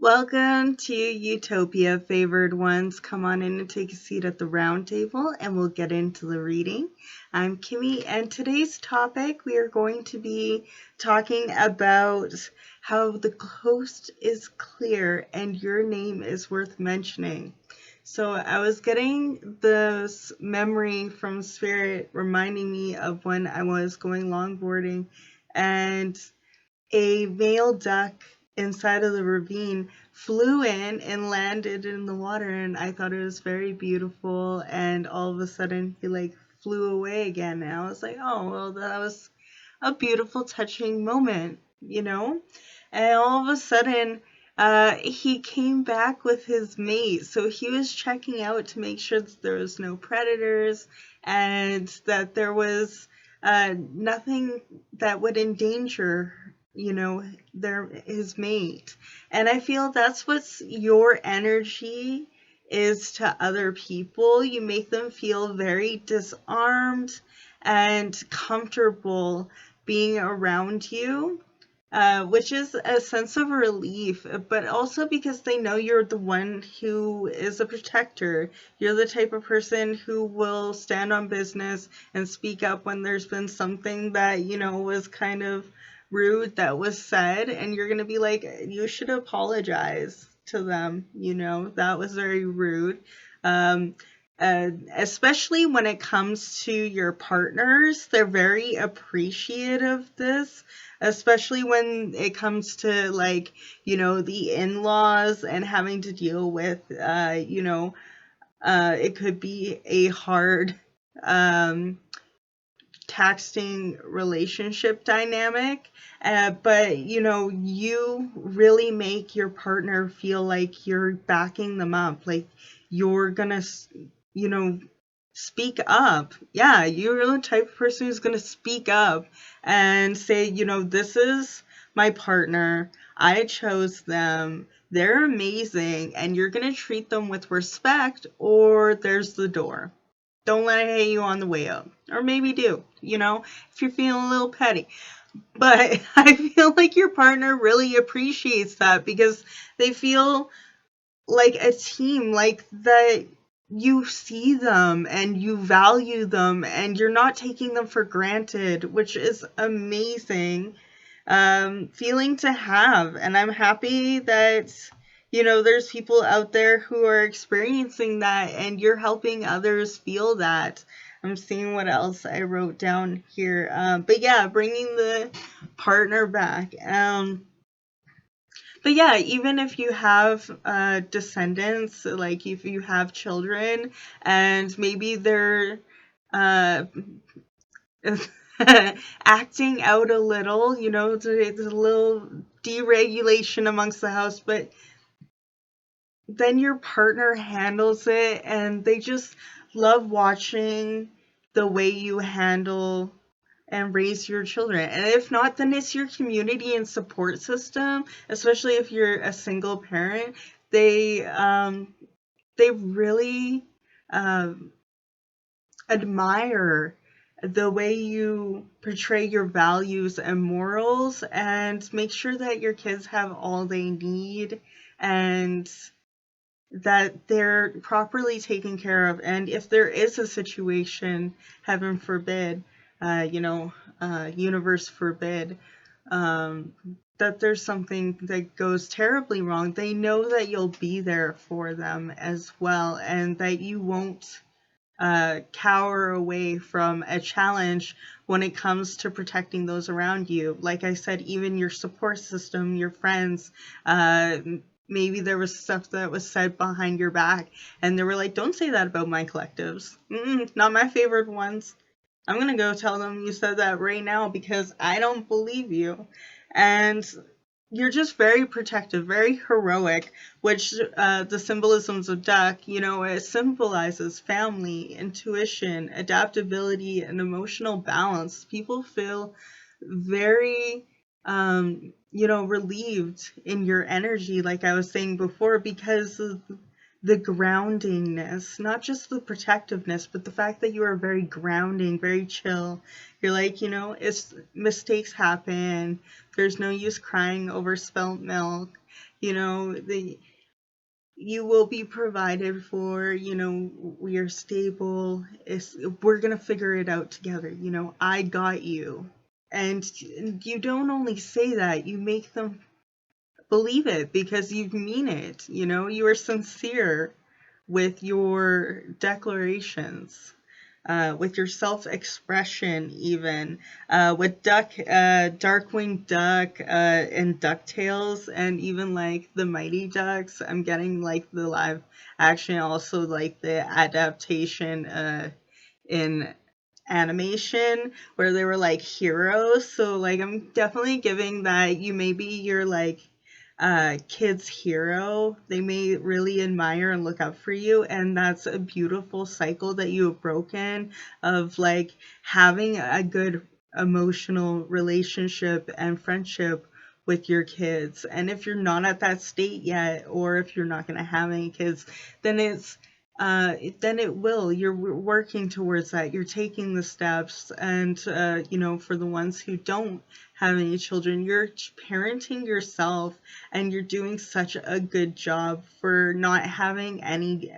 Welcome to Utopia, favored ones. Come on in and take a seat at the round table and we'll get into the reading. I'm Kymmy, and today's topic we are going to be talking about how the coast is clear and your name is worth mentioning. So I was getting this memory from Spirit reminding me of when I was going longboarding and a male duck inside of the ravine flew in and landed in the water, and I thought it was very beautiful, and all of a sudden he flew away again, and I was like, oh well, that was a beautiful touching moment, and all of a sudden he came back with his mate, so he was checking out to make sure that there was no predators and that there was nothing that would endanger his mate. And I feel that's what's your energy is to other people. You make them feel very disarmed and comfortable being around you, which is a sense of relief, but also because they know you're the one who is a protector. You're the type of person who will stand on business and speak up when there's been something that, was kind of rude that was said, and you're going to be like, you should apologize to them, that was very rude. Especially when it comes to your partners, they're very appreciative of this, especially when it comes to the in-laws and having to deal with it could be a hard taxing relationship dynamic, but you really make your partner feel like you're backing them up, like you're gonna speak up. Yeah, you're the type of person who's gonna speak up and say, this is my partner, I chose them, they're amazing, and you're gonna treat them with respect, or there's the door. Don't let it hit you on the way up. Or maybe do, if you're feeling a little petty. But I feel like your partner really appreciates that because they feel like a team, like that you see them and you value them and you're not taking them for granted, which is amazing feeling to have. And I'm happy that there's people out there who are experiencing that and you're helping others feel that. I'm seeing what else I wrote down here. But yeah, bringing the partner back. But yeah, even if you have descendants, like if you have children and maybe they're acting out a little, there's a little deregulation amongst the house, but then your partner handles it and they just love watching the way you handle and raise your children. And if not, then it's your community and support system, especially if you're a single parent. They really admire the way you portray your values and morals and make sure that your kids have all they need and that they're properly taken care of. And if there is a situation, heaven forbid, universe forbid, that there's something that goes terribly wrong, they know that you'll be there for them as well, and that you won't cower away from a challenge when it comes to protecting those around you. Like I said, even your support system, your friends, maybe there was stuff that was said behind your back and they were like, don't say that about my collectives. Not my favorite ones. I'm going to go tell them you said that right now because I don't believe you. And you're just very protective, very heroic, which the symbolisms of duck, it symbolizes family, intuition, adaptability, and emotional balance. People feel very relieved in your energy, like I was saying before, because of the groundingness, not just the protectiveness, but the fact that you are very grounding, very chill. You're like, it's mistakes happen. There's no use crying over spilt milk. You know, you will be provided for, you know, we are stable. We're going to figure it out together. You know, I got you. And you don't only say that, you make them believe it because you mean it. You know, you are sincere with your declarations. With your self-expression, even with Darkwing Duck, and DuckTales, and even like the Mighty Ducks. I'm getting like the live action, also like the adaptation in animation where they were like heroes. So like I'm definitely giving that you maybe you're like kid's hero. They may really admire and look up for you, and that's a beautiful cycle that you have broken of like having a good emotional relationship and friendship with your kids. And if you're not at that state yet, or if you're not going to have any kids, then then it will. You're working towards that. You're taking the steps, and you know, for the ones who don't have any children, you're parenting yourself, and you're doing such a good job for not having any,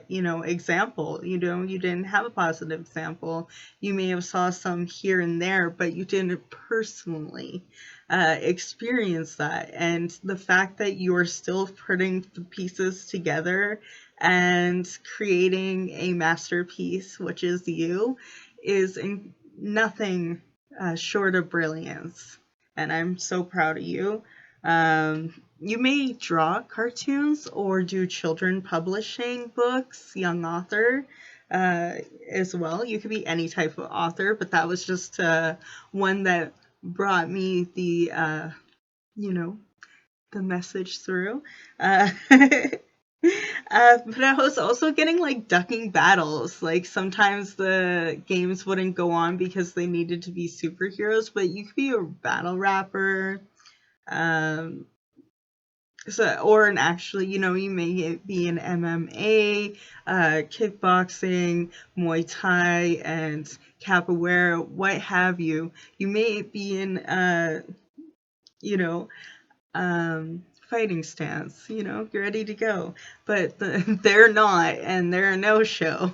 you know, example. You know, you didn't have a positive example. You may have saw some here and there, but you didn't personally experience that. And the fact that you're still putting the pieces together and creating a masterpiece, which is you, is nothing short of brilliance. And I'm so proud of you. You may draw cartoons or do children publishing books, young author as well. You could be any type of author, but that was just one that brought me the, you know, the message through. But I was also getting like ducking battles. Like sometimes the games wouldn't go on because they needed to be superheroes, but you could be a battle rapper. Or an actually, you know, you may be an MMA, kickboxing, Muay Thai, and capoeira, what have you. You may be in, you know, fighting stance, you know, you're ready to go. But they're not, and they're a no-show.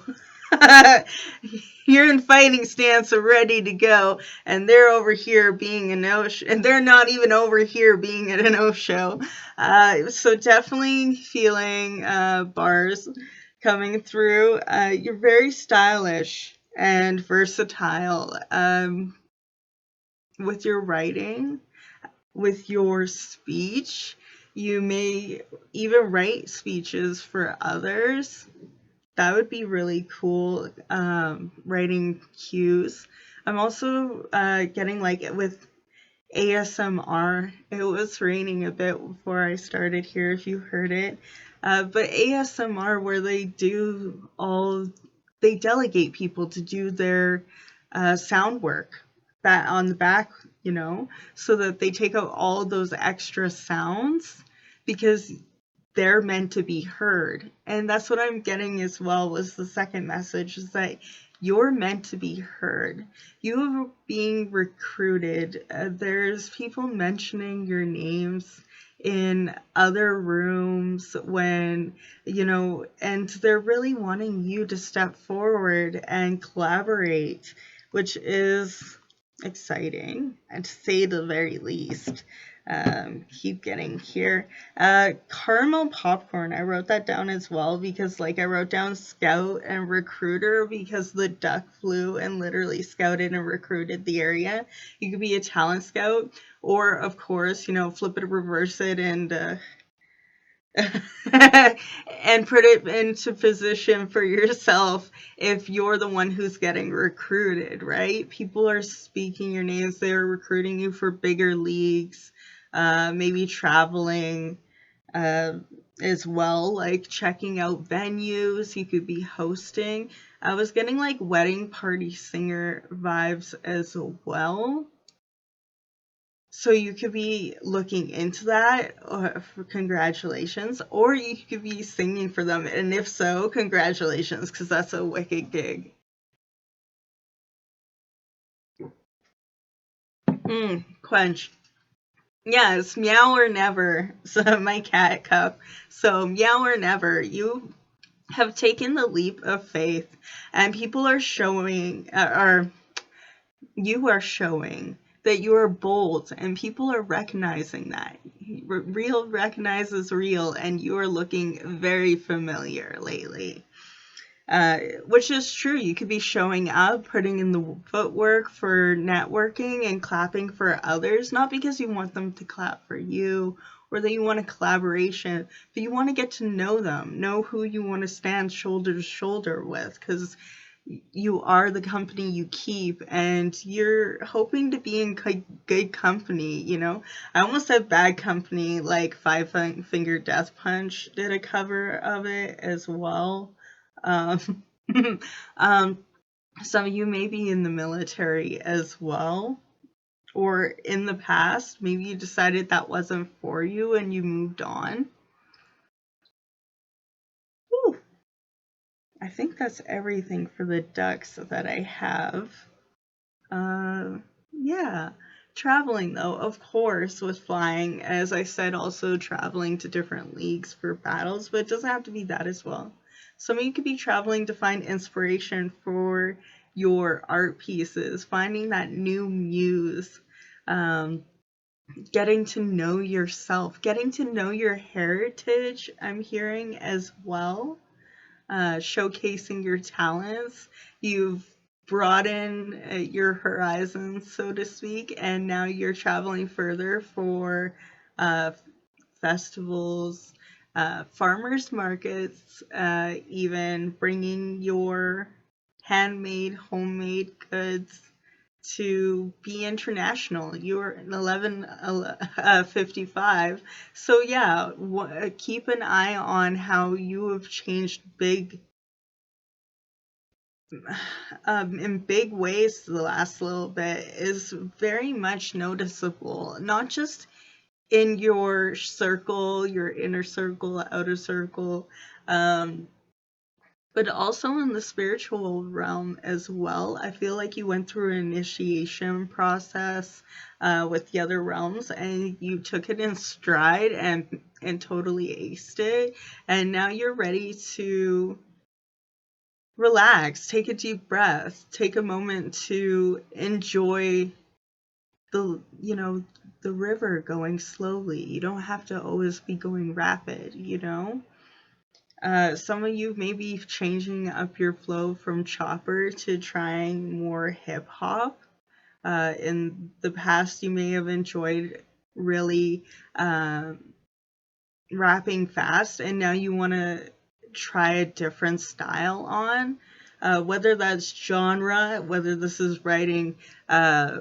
You're in fighting stance, ready to go, and they're over here being a no-show, and they're not even over here being at a no-show. So definitely feeling bars coming through. You're very stylish and versatile with your writing, with your speech. You may even write speeches for others. That would be really cool, writing cues. I'm also getting like with ASMR. It was raining a bit before I started here, if you heard it. But ASMR, where they delegate people to do their sound work that on the back, you know, so that they take out all those extra sounds because they're meant to be heard. And that's what I'm getting as well, was the second message, is that you're meant to be heard. You are being recruited. There's people mentioning your names in other rooms when, you know, and they're really wanting you to step forward and collaborate, which is exciting, and to say the very least. Keep getting here. Caramel popcorn. I wrote that down as well because, like, I wrote down scout and recruiter because the duck flew and literally scouted and recruited the area. You could be a talent scout, or of course, you know, flip it, reverse it, and and put it into position for yourself if you're the one who's getting recruited, right? People are speaking your names. They're recruiting you for bigger leagues, maybe traveling as well, like checking out venues. You could be hosting. I was getting like wedding party singer vibes as well. So you could be looking into that, for congratulations, or you could be singing for them, and if so, congratulations, because that's a wicked gig. Quench. Yes, meow or never. So my cat cup. So meow or never. You have taken the leap of faith, and people are showing, or you are showing that you are bold, and people are recognizing that. Real recognizes real, and you are looking very familiar lately. Which is true. You could be showing up, putting in the footwork for networking and clapping for others, not because you want them to clap for you or that you want a collaboration, but you want to get to know them, know who you want to stand shoulder to shoulder with, because you are the company you keep, and you're hoping to be in good company, you know? I almost said bad company, like Five Finger Death Punch did a cover of it as well. Um, um, some of you may be in the military as well, or in the past, maybe you decided that wasn't for you and you moved on. Whew. I think that's everything for the ducks that I have. Yeah. Traveling, though, of course, with flying. As I said, also traveling to different leagues for battles, but it doesn't have to be that as well. Some of you could be traveling to find inspiration for your art pieces, finding that new muse, um, getting to know yourself, getting to know your heritage, I'm hearing as well, showcasing your talents. You've broadened your horizons, so to speak, and now you're traveling further for uh, festivals, farmers markets, even bringing your handmade, homemade goods to be international. You're an 1155. So yeah, keep an eye on how you have changed in big ways the last little bit is very much noticeable, not just in your circle, your inner circle, outer circle, um, but also in the spiritual realm as well. I feel like you went through an initiation process with the other realms, and you took it in stride and totally aced it, and now you're ready to relax, take a deep breath, take a moment to enjoy the the river going slowly. You don't have to always be going rapid. Some of you may be changing up your flow from chopper to trying more hip hop. In the past, you may have enjoyed really rapping fast, and now you want to try a different style on. Whether that's genre, whether this is writing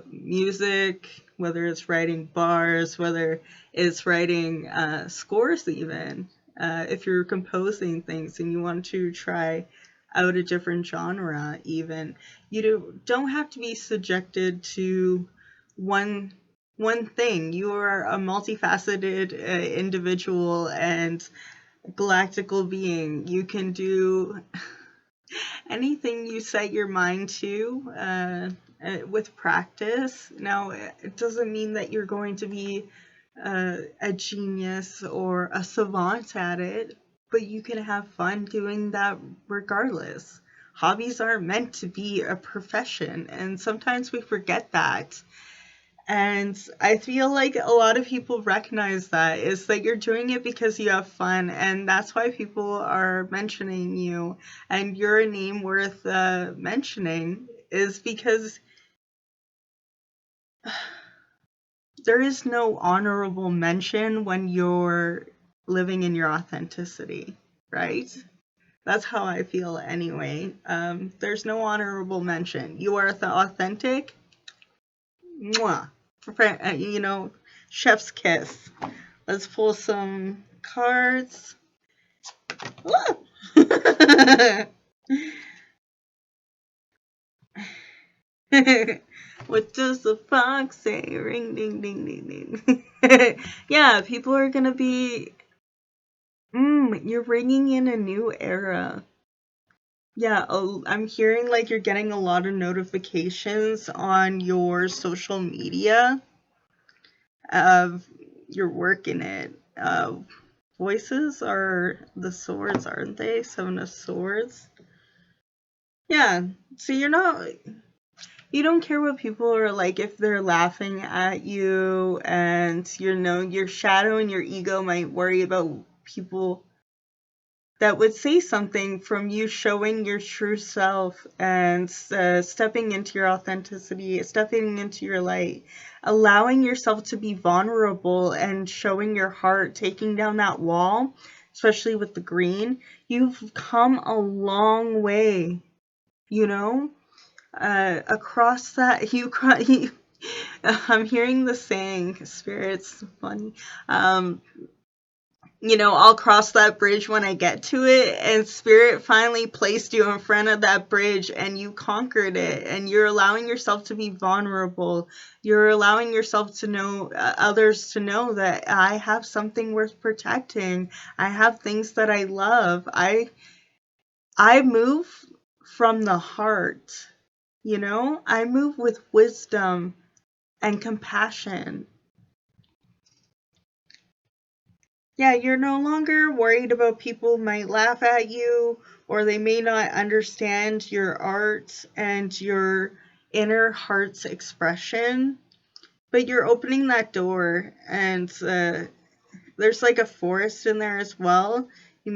music, whether it's writing bars, whether it's writing scores, even. If you're composing things and you want to try out a different genre, even, you don't have to be subjected to one one thing. You are a multifaceted individual and galactical being. You can do anything you set your mind to with practice. Now, it doesn't mean that you're going to be a genius or a savant at it, but you can have fun doing that regardless. Hobbies aren't meant to be a profession, and sometimes we forget that. And I feel like a lot of people recognize that is that you're doing it because you have fun, and that's why people are mentioning you, and you're a name worth mentioning is because there is no honorable mention when you're living in your authenticity, right? That's how I feel anyway. There's no honorable mention. You are authentic. Mwah. Chef's kiss. Let's pull some cards. What does the fox say? Ring, ding, ding, ding, ding. Yeah, people are gonna be. You're ringing in a new era. Yeah, I'm hearing like you're getting a lot of notifications on your social media. You're working it. Voices are the swords, aren't they? Seven of Swords. Yeah. So you don't care what people are like if they're laughing at you, and your shadow and your ego might worry about people that would say something from you showing your true self and stepping into your authenticity, stepping into your light, allowing yourself to be vulnerable and showing your heart, taking down that wall, especially with the green. You've come a long way, across that. I'm hearing the saying, spirits, funny. I'll cross that bridge when I get to it, and Spirit finally placed you in front of that bridge and you conquered it, and you're allowing yourself to be vulnerable. You're allowing yourself to know, others to know that I have something worth protecting. I have things that I love. I move from the heart, I move with wisdom and compassion. Yeah, you're no longer worried about people might laugh at you or they may not understand your art and your inner heart's expression, but you're opening that door, and there's like a forest in there as well. You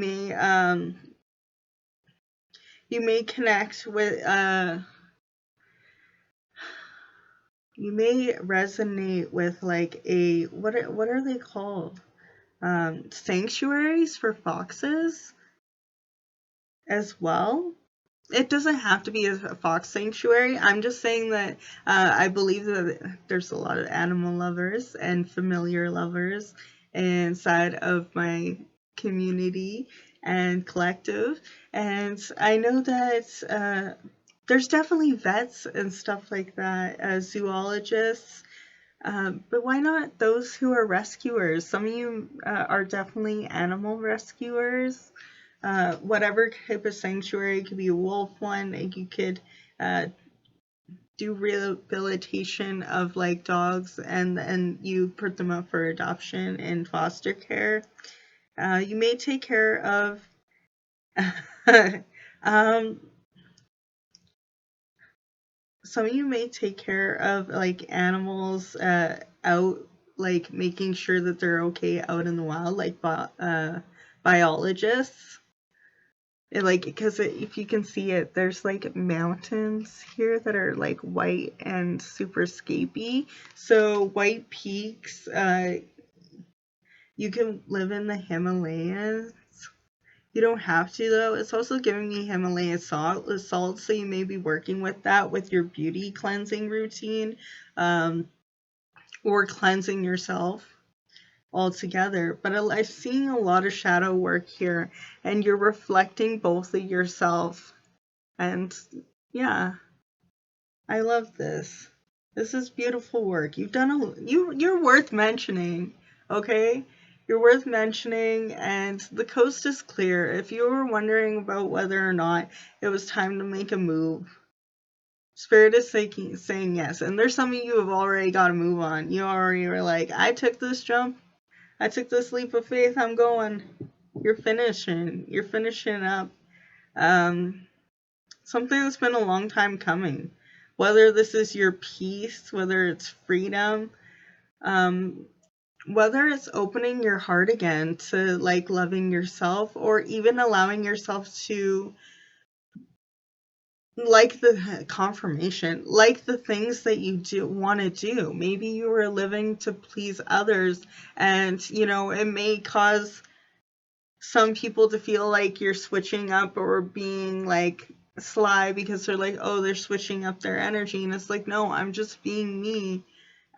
may connect with you may resonate with like a what are they called? Sanctuaries for foxes as well. It doesn't have to be a fox sanctuary. I'm just saying that I believe that there's a lot of animal lovers and familiar lovers inside of my community and collective. And I know that there's definitely vets and stuff like that, zoologists. But why not those who are rescuers? Some of you are definitely animal rescuers. Whatever type of sanctuary, it could be a wolf one. You could do rehabilitation of like dogs, and you put them up for adoption and foster care. You may take care of some of you may take care of like animals out, like making sure that they're okay out in the wild, like biologists. Because if you can see it, there's like mountains here that are like white and super scapy. So white peaks, you can live in the Himalayas. You don't have to though. It's also giving me Himalayan salt, so you may be working with that with your beauty cleansing routine, or cleansing yourself altogether. But I'm seeing a lot of shadow work here, and you're reflecting both of yourself. And yeah, I love this. This is beautiful work. You're worth mentioning, okay? You're worth mentioning, and the coast is clear. If you were wondering about whether or not it was time to make a move, Spirit is saying yes. And there's some of you who have already got to move on. You already were like, I took this jump. I took this leap of faith. I'm going. You're finishing. You're finishing up. Something that's been a long time coming. Whether this is your peace, whether it's freedom, whether it's opening your heart again to like loving yourself, or even allowing yourself to like the confirmation, like the things that you do want to do. Maybe you were living to please others, and it may cause some people to feel like you're switching up or being like sly because they're like, oh, they're switching up their energy. And it's like, no, I'm just being me.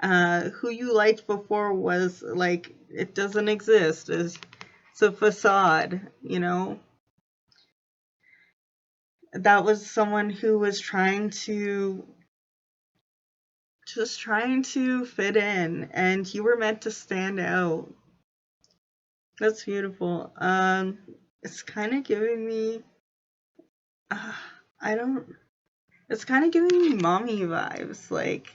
Who you liked before was like, it doesn't exist. It's a facade, That was someone who was just trying to fit in, and you were meant to stand out. That's beautiful. It's kind of giving me, I don't, it's kind of giving me mommy vibes. Like,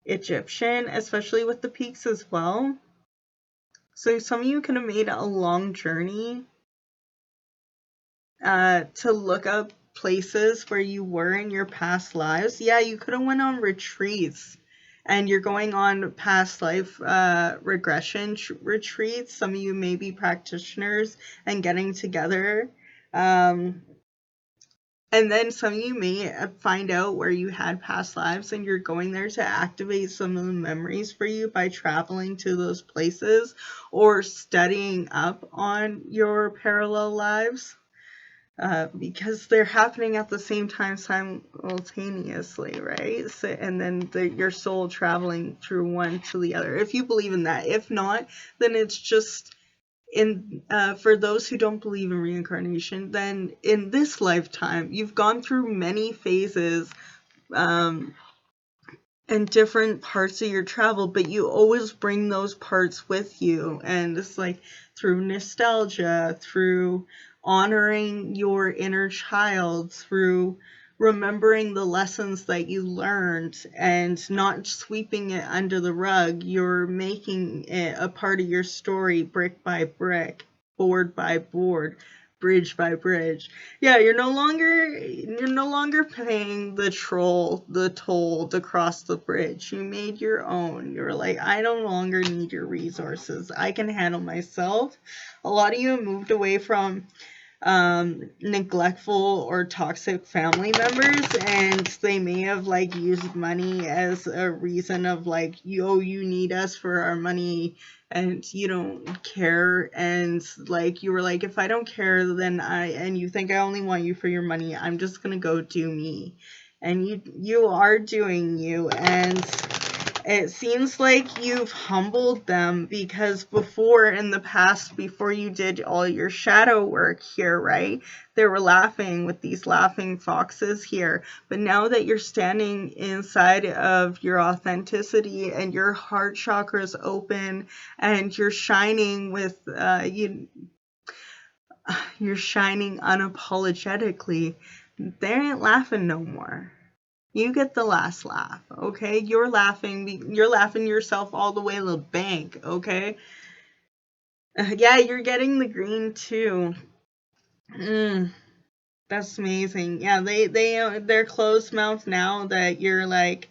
Egyptian, especially with the peaks as well. So some of you could have made a long journey to look up places where you were in your past lives. Yeah, you could have went on retreats, and you're going on past life regression retreats. Some of you may be practitioners and getting together. And then some of you may find out where you had past lives, and you're going there to activate some of the memories for you by traveling to those places or studying up on your parallel lives. Because they're happening at the same time simultaneously, right? So, and then your soul traveling through one to the other. If you believe in that. If not, then it's just for those who don't believe in reincarnation, then in this lifetime, you've gone through many phases and different parts of your travel, but you always bring those parts with you. And it's like through nostalgia, through honoring your inner child, through remembering the lessons that you learned and not sweeping it under the rug. You're making it a part of your story, brick by brick, board by board, bridge by bridge. Yeah, you're no longer paying the toll to cross the bridge. You made your own. You're like, I no longer need your resources. I can handle myself. A lot of you have moved away from neglectful or toxic family members, and they may have like used money as a reason of like, you need us for our money, and you don't care, and like you were like, if I don't care, then and you think I only want you for your money, I'm just gonna go do me. And you are doing you, and it seems like you've humbled them, because before, in the past, before you did all your shadow work here, right, they were laughing with these laughing foxes here. But now that you're standing inside of your authenticity and your heart chakras open, and you're shining with you're shining unapologetically, they ain't laughing no more. You get the last laugh, okay? You're laughing yourself all the way to the bank, okay? Yeah, you're getting the green too. That's amazing. Yeah, they're closed mouth now that you're like,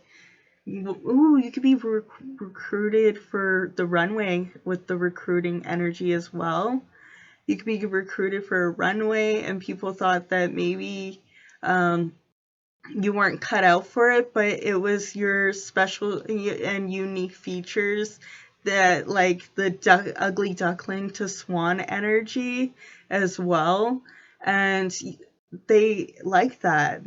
ooh, you could be recruited for the runway with the recruiting energy as well. You could be recruited for a runway, and people thought that maybe you weren't cut out for it, but it was your special and unique features that, like the ugly duckling to swan energy as well. And they like that,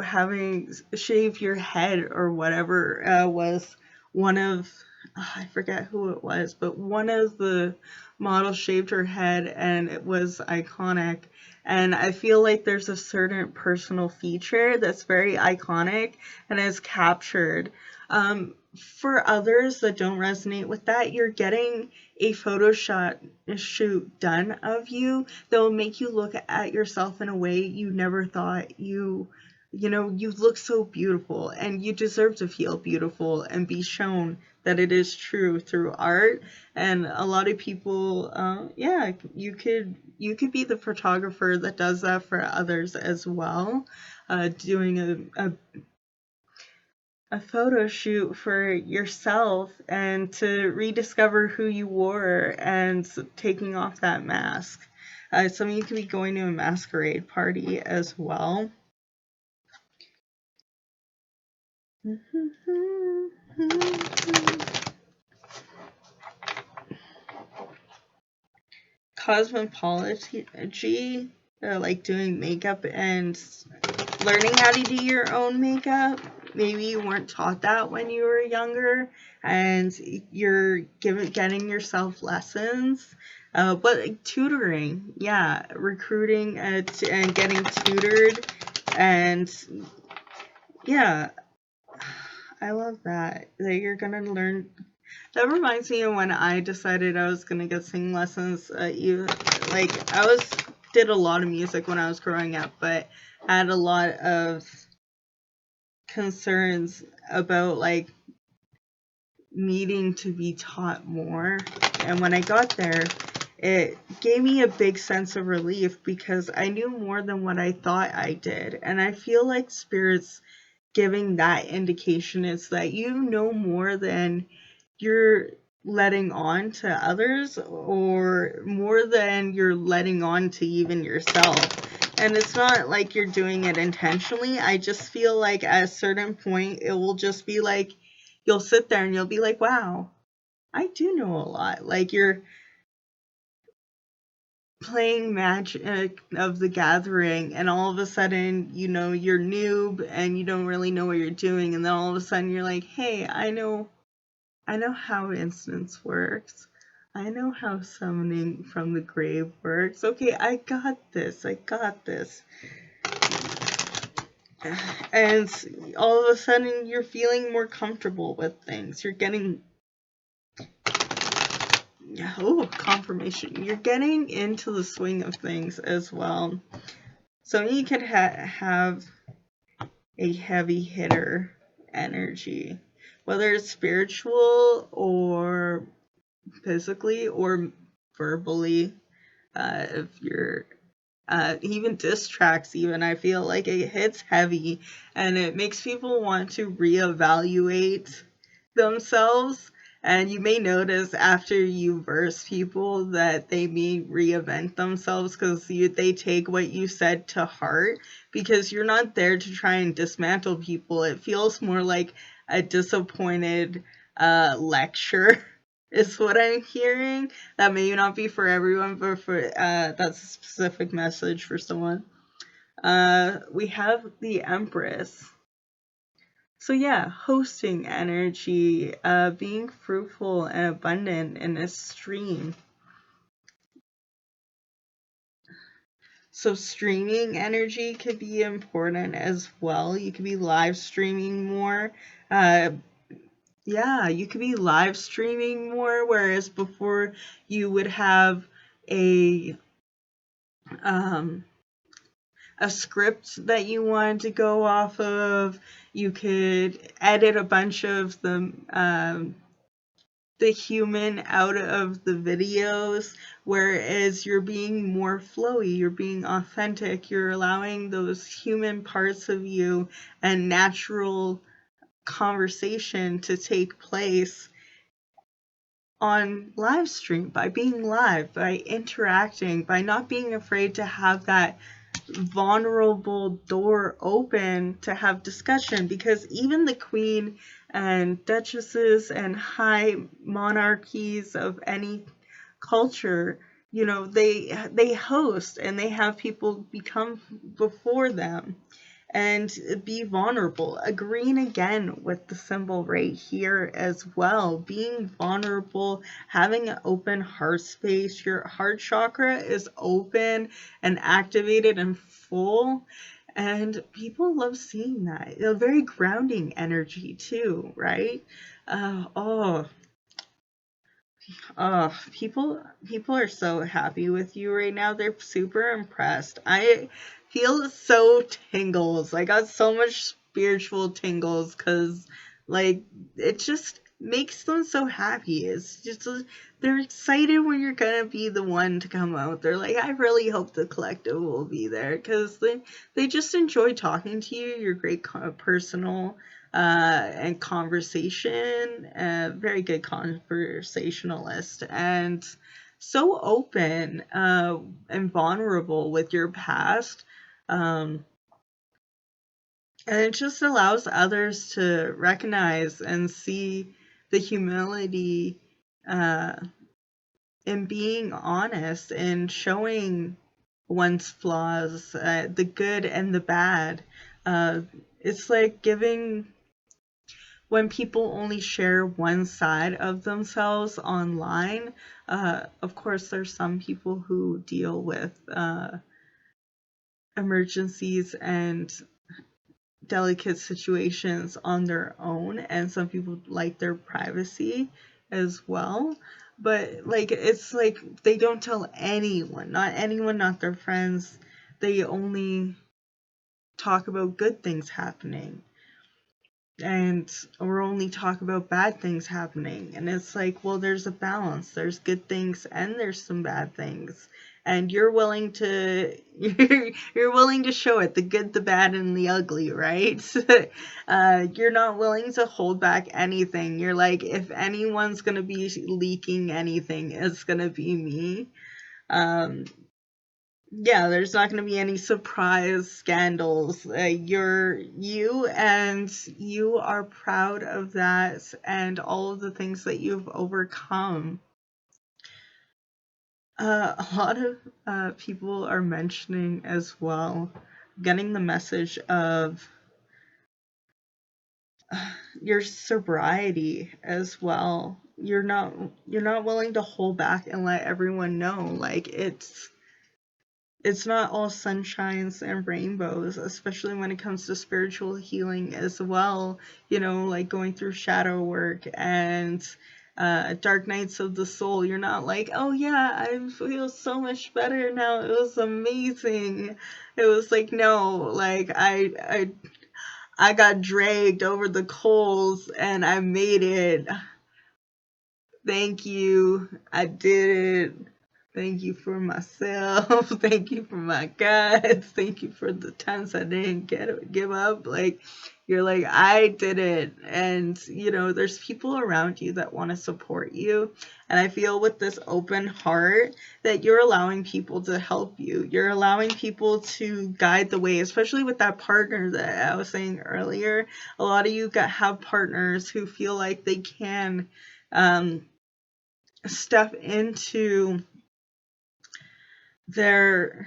having shave your head or whatever was one of, I forget who it was, but one of the models shaved her head, and it was iconic. And I feel like there's a certain personal feature that's very iconic and is captured. For others that don't resonate with that, you're getting a photo shoot done of you that will make you look at yourself in a way you never thought you look so beautiful, and you deserve to feel beautiful and be shown that it is true through art. And a lot of people, you could be the photographer that does that for others as well, doing a photo shoot for yourself and to rediscover who you were and taking off that mask. Some of you could be going to a masquerade party as well. Cosmetology, like doing makeup and learning how to do your own makeup. Maybe you weren't taught that when you were younger, and you're getting yourself lessons. But like tutoring, yeah, recruiting and getting tutored, and yeah, I love that you're gonna learn. That reminds me of when I decided I was gonna get singing lessons. I did a lot of music when I was growing up, but had a lot of concerns about like needing to be taught more. And when I got there, it gave me a big sense of relief because I knew more than what I thought I did. And I feel like Spirit's giving that indication is that you know more than you're letting on to others, or more than you're letting on to even yourself. And it's not like you're doing it intentionally. I just feel like at a certain point, it will just be like, you'll sit there and you'll be like, wow, I do know a lot. Like you're playing Magic of the Gathering, and all of a sudden, you know, you're noob and you don't really know what you're doing. And then all of a sudden you're like, hey, I know how instance works. I know how summoning from the grave works. Okay, I got this. And all of a sudden, you're feeling more comfortable with things. You're getting, confirmation. You're getting into the swing of things as well. So you could have a heavy hitter energy, whether it's spiritual or physically or verbally. If you're even diss tracks, even, I feel like it hits heavy and it makes people want to reevaluate themselves. And you may notice after you verse people that they may reinvent themselves because they take what you said to heart, because you're not there to try and dismantle people. It feels more like a disappointed lecture is what I'm hearing. That may not be for everyone, but for that's a specific message for someone. We have the Empress. So yeah, hosting energy, being fruitful and abundant in a stream. So streaming energy could be important as well. You could be live streaming more. Yeah, you could be live streaming more, whereas before you would have a a script that you wanted to go off of. You could edit a bunch of the human out of the videos, whereas you're being more flowy, you're being authentic, you're allowing those human parts of you and natural conversation to take place on live stream, by being live, by interacting, by not being afraid to have that vulnerable door open to have discussion. Because even the queen and duchesses and high monarchies of any culture, you know, they host and they have people become before them and be vulnerable. Agreeing again with the symbol right here as well. Being vulnerable, having an open heart space. Your heart chakra is open and activated and full. And people love seeing that. A very grounding energy too, right? People are so happy with you right now. They're super impressed. I feel so tingles. I got so much spiritual tingles because, like, it just makes them so happy. It's just, they're excited when you're gonna be the one to come out. They're like, I really hope the collective will be there, because they just enjoy talking to you. You're great personal and conversation, very good conversationalist, and so open and vulnerable with your past. And it just allows others to recognize and see the humility in being honest and showing one's flaws, the good and the bad. It's like giving, when people only share one side of themselves online. Of course, there's some people who deal with emergencies and delicate situations on their own, and some people like their privacy as well. But like, it's like they don't tell anyone, not their friends. They only talk about good things happening. and or only talk about bad things happening. And it's like, well, there's a balance. There's good things and there's some bad things. And you're willing to you're willing to show it, the good, the bad, and the ugly, right? You're not willing to hold back anything. You're like, if anyone's gonna be leaking anything, it's gonna be me. Yeah, there's not going to be any surprise scandals. You and you are proud of that and all of the things that you've overcome. A lot of people are mentioning as well, getting the message of your sobriety as well. You're not willing to hold back and let everyone know, like, it's not all sunshines and rainbows, especially when it comes to spiritual healing as well. You know, like going through shadow work and dark nights of the soul. You're not like, oh yeah, I feel so much better now. It was amazing. It was like, no, like I got dragged over the coals and I made it. Thank you. I did it. Thank you for myself. Thank you for my guides. Thank you for the times I didn't give up. Like, you're like, I did it. And, you know, there's people around you that want to support you. And I feel with this open heart that you're allowing people to help you. You're allowing people to guide the way, especially with that partner that I was saying earlier. A lot of you have partners who feel like they can step into their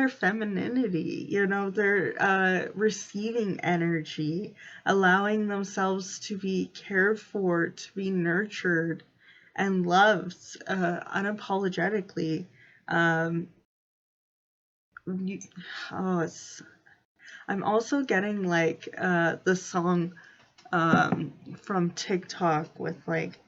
femininity. You know, they're receiving energy, allowing themselves to be cared for, to be nurtured and loved unapologetically. I'm also getting like the song from TikTok with like,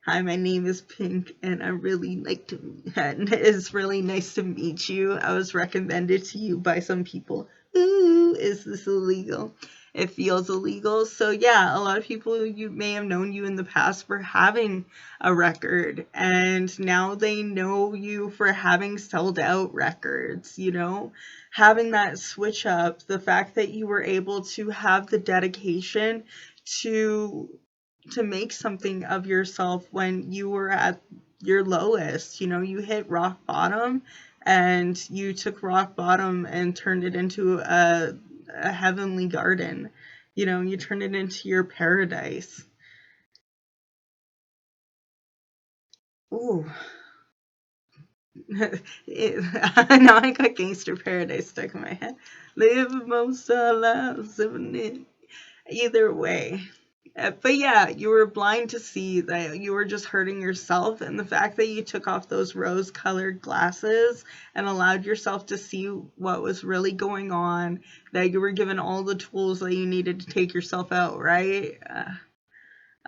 hi, my name is Pink, and it's really nice to meet you. I was recommended to you by some people. Ooh, is this illegal? It feels illegal. So yeah, a lot of people, you may have known you in the past for having a record, and now they know you for having sold out records, you know? Having that switch up, the fact that you were able to have the dedication to make something of yourself when you were at your lowest. You know, you hit rock bottom and you took rock bottom and turned it into a heavenly garden. You know, you turned it into your paradise. Ooh. Now I got Gangster Paradise stuck in my head. Live most of our lives living it. Either way. But yeah, you were blind to see that you were just hurting yourself, and the fact that you took off those rose-colored glasses and allowed yourself to see what was really going on, that you were given all the tools that you needed to take yourself out, right?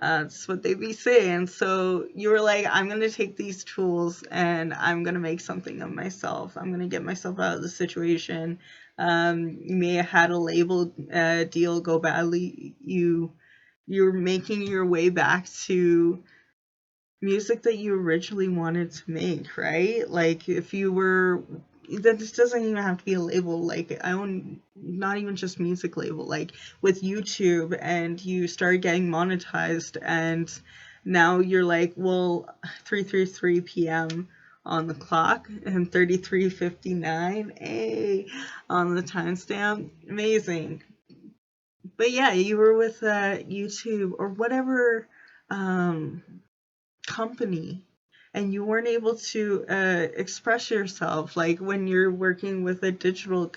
That's what they be saying. So you were like, I'm going to take these tools and I'm going to make something of myself. I'm going to get myself out of the situation. You may have had a label deal go badly. You're making your way back to music that you originally wanted to make, right? Like, if you were, that just doesn't even have to be a label. Like, I own not even just music label, like with YouTube, and you started getting monetized, and now you're like, well, 3:33 p.m. on the clock and 33:59 on the timestamp. Amazing. But yeah, you were with YouTube or whatever company, and you weren't able to express yourself, like when you're working with a digital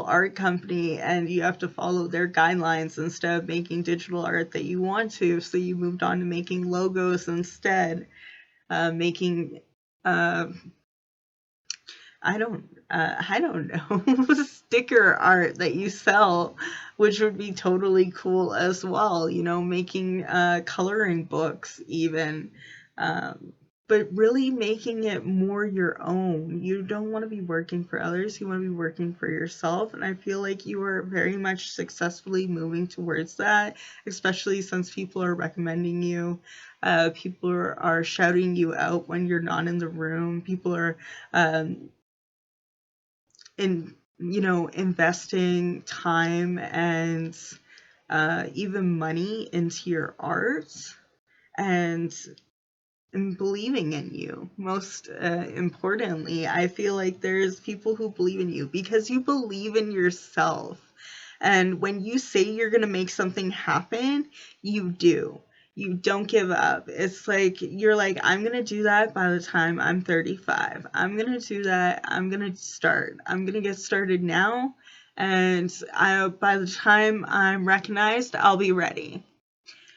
art company and you have to follow their guidelines instead of making digital art that you want to, so you moved on to making logos instead, making I don't know, sticker art that you sell, which would be totally cool as well, you know, making coloring books even. but really making it more your own. You don't want to be working for others, you want to be working for yourself. And I feel like you are very much successfully moving towards that, especially since people are recommending you. People are shouting you out when you're not in the room. People are investing time and even money into your art, and believing in you. Most importantly, I feel like there's people who believe in you because you believe in yourself. And when you say you're going to make something happen, you do. You don't give up. It's like, you're like, I'm going to do that by the time I'm 35. I'm going to do that. I'm going to start. I'm going to get started now. And by the time I'm recognized, I'll be ready.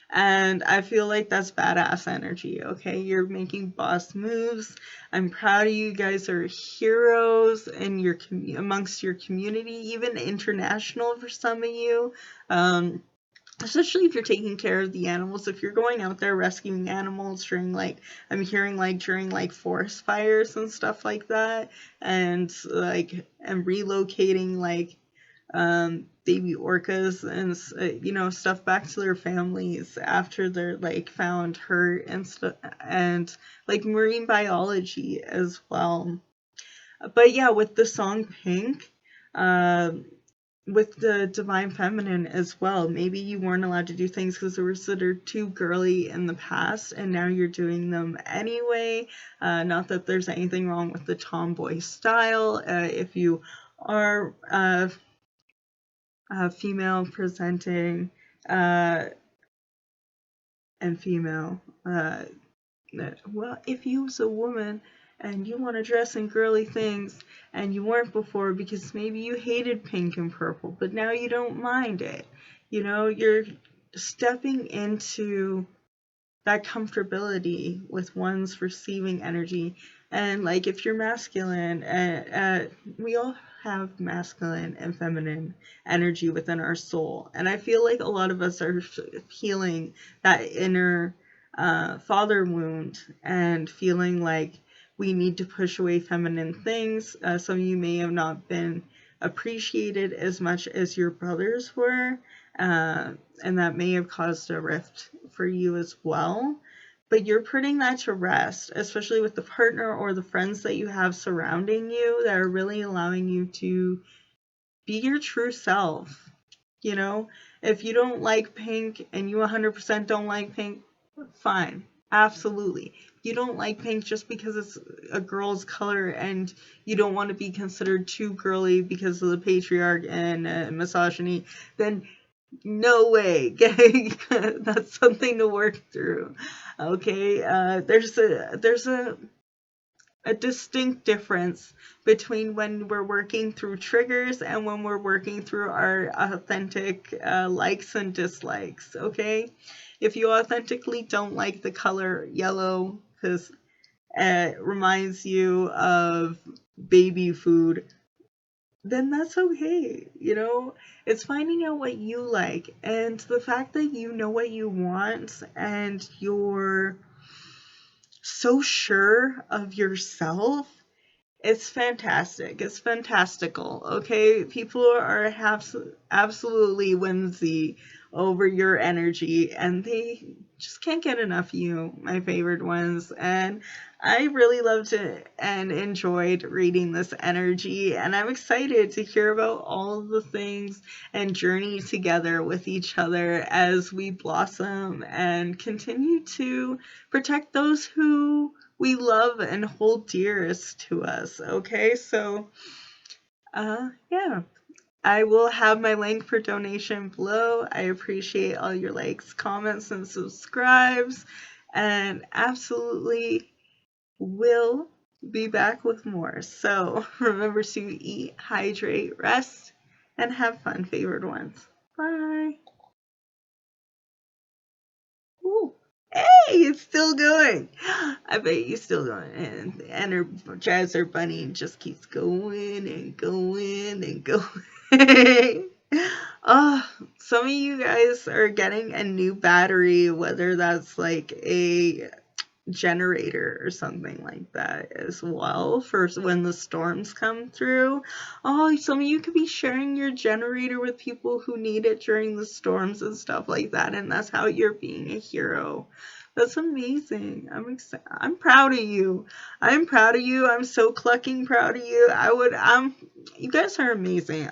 And I feel like that's badass energy, okay? You're making boss moves. I'm proud of you. You guys are heroes in your amongst your community, even international for some of you. Especially if you're taking care of the animals. If you're going out there rescuing animals during, like, I'm hearing, like, during, like, forest fires and stuff like that, and, like, and relocating, like, baby orcas and stuff back to their families after they're, like, found hurt and stuff, and, like, marine biology as well. But yeah, with the song Pink, with the divine feminine as well, maybe you weren't allowed to do things because they were considered too girly in the past, and now you're doing them anyway. Not that there's anything wrong with the tomboy style. If you are female presenting and female, well, if you was a woman and you want to dress in girly things and you weren't before because maybe you hated pink and purple, but now you don't mind it, you're stepping into that comfortability with one's receiving energy. And, like, if you're masculine, we all have masculine and feminine energy within our soul, and I feel like a lot of us are healing that inner father wound and feeling like we need to push away feminine things. Some of you may have not been appreciated as much as your brothers were, and that may have caused a rift for you as well. But you're putting that to rest, especially with the partner or the friends that you have surrounding you that are really allowing you to be your true self. If you don't like pink and you 100% don't like pink, fine. Absolutely. You don't like pink just because it's a girl's color and you don't want to be considered too girly because of the patriarch and misogyny, then no way. That's something to work through. Okay? There's a distinct difference between when we're working through triggers and when we're working through our authentic likes and dislikes, okay? If you authentically don't like the color yellow because it reminds you of baby food, then that's okay. It's finding out what you like, and the fact that you know what you want and you're so sure of yourself, it's fantastic. It's fantastical, okay? People are absolutely whimsy over your energy, and they just can't get enough of you, my favorite ones. And I really loved it and enjoyed reading this energy, and I'm excited to hear about all of the things and journey together with each other as we blossom and continue to protect those who we love and hold dearest to us, okay? So, yeah. I will have my link for donation below. I appreciate all your likes, comments, and subscribes, and absolutely will be back with more. So remember to eat, hydrate, rest, and have fun, favored ones. Bye. Ooh. Hey, it's still going. I bet you're still going. And Energizer Bunny just keeps going and going and going. Oh, some of you guys are getting a new battery, whether that's like a generator or something like that as well for when the storms come through. Oh, some of you could be sharing your generator with people who need it during the storms and stuff like that, and that's how you're being a hero. That's amazing. I'm proud of you. I'm proud of you. I'm so clucking proud of you. You guys are amazing.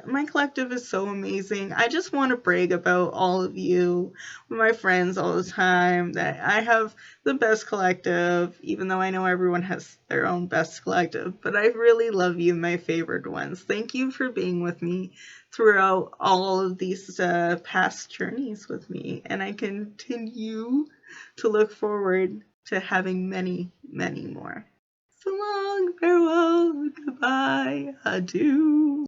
My collective is so amazing. I just want to brag about all of you with my friends all the time, that I have the best collective, even though I know everyone has their own best collective, but I really love you, my favorite ones. Thank you for being with me throughout all of these past journeys with me, and I continue to look forward to having many, many more. So long, farewell, goodbye, adieu.